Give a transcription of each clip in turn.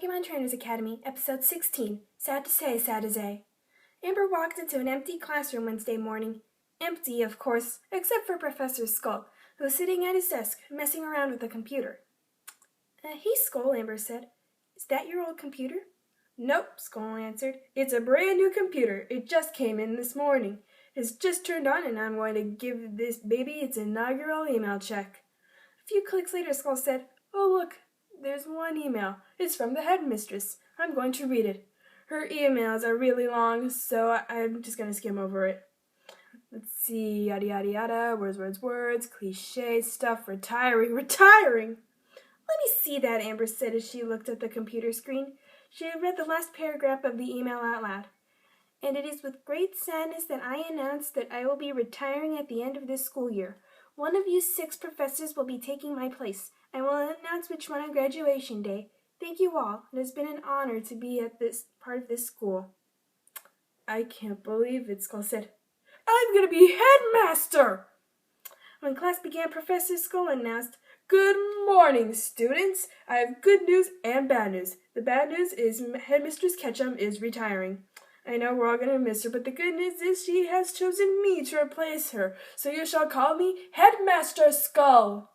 Pokemon Trainers Academy, Episode 16, SATOZAI-After. Amber walked into an empty classroom Wednesday morning. Empty, of course, except for Professor Skul, who was sitting at his desk, messing around with a computer. Hey, Skul, Amber said. Is that your old computer? Nope, Skul answered. It's a brand new computer. It just came in this morning. It's just turned on and I'm going to give this baby its inaugural email check. A few clicks later, Skul said, Oh, look, there's one email. It's from the headmistress. I'm going to read it. Her emails are really long, so I'm just going to skim over it. Let's see, yada yada yada, words, cliche stuff, retiring. Let me see that, Amber said as she looked at the computer screen. She had read the last paragraph of the email out loud. And it is with great sadness that I announce that I will be retiring at the end of this school year. One of you 6 professors will be taking my place. I will announce which one on graduation day. Thank you all. It has been an honor to be at this part of this school. I can't believe it, Skul said. I'm going to be headmaster! When class began, Professor Skul announced, Good morning, students. I have good news and bad news. The bad news is Headmistress Ketchum is retiring. I know we're all going to miss her, but the good news is she has chosen me to replace her. So you shall call me Headmaster Skul.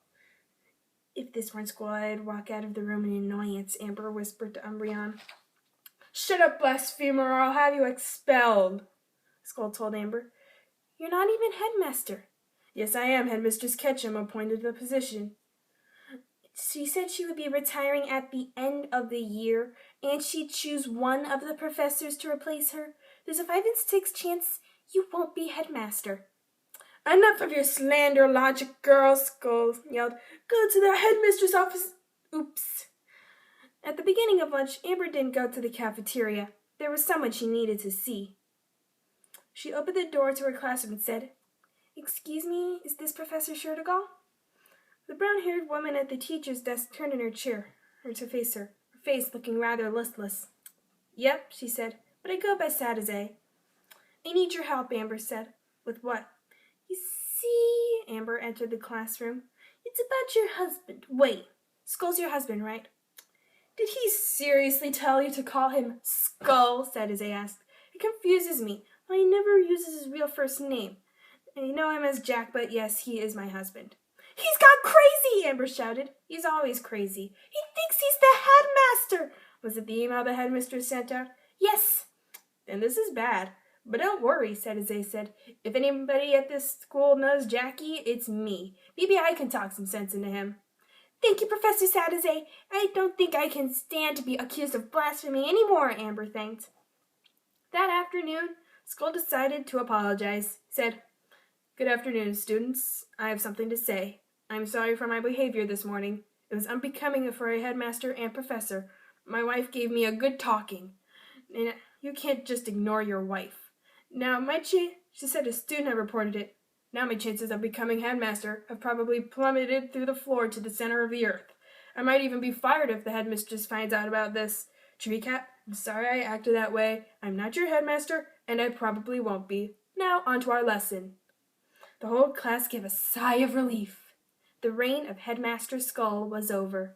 If this weren't school, I'd walk out of the room in annoyance, Amber whispered to Umbreon. Shut up, blasphemer, or I'll have you expelled, Skul told Amber. You're not even headmaster. Yes, I am. Headmistress Ketchum appointed the position. She said she would be retiring at the end of the year, and she'd choose one of the professors to replace her. There's a 5 in 6 chance you won't be headmaster. Enough of your slander logic, girl, Skul yelled. Go to the headmistress' office. Oops. At the beginning of lunch, Amber didn't go to the cafeteria. There was someone she needed to see. She opened the door to her classroom and said, Excuse me, is this Professor Sherdegal? The brown-haired woman at the teacher's desk turned in her chair to face her face looking rather listless. Yep, she said, but I go by SATOZAI. I need your help, Amber said. With what? You see, Amber entered the classroom. It's about your husband. Wait, Skul's your husband, right? Did he seriously tell you to call him Skul? SATOZAI asked. It confuses me. He never uses his real first name. I know him as Jack, but yes, he is my husband. He's gone crazy, Amber shouted. He's always crazy. He thinks he's the headmaster. Was it the email the headmistress sent out? Yes. Then this is bad. But don't worry, SATOZAI said. If anybody at this school knows Jackie, it's me. Maybe I can talk some sense into him. Thank you, Professor SATOZAI. I don't think I can stand to be accused of blasphemy anymore, Amber thanked. That afternoon, Skul decided to apologize. He said, Good afternoon, students. I have something to say. I'm sorry for my behavior this morning. It was unbecoming for a headmaster and professor. My wife gave me a good talking. And you can't just ignore your wife. Now, she said a student had reported it. Now my chances of becoming headmaster have probably plummeted through the floor to the center of the earth. I might even be fired if the headmistress finds out about this. To recap, I'm sorry I acted that way. I'm not your headmaster, and I probably won't be. Now, on to our lesson. The whole class gave a sigh of relief. The reign of Headmaster Skul was over.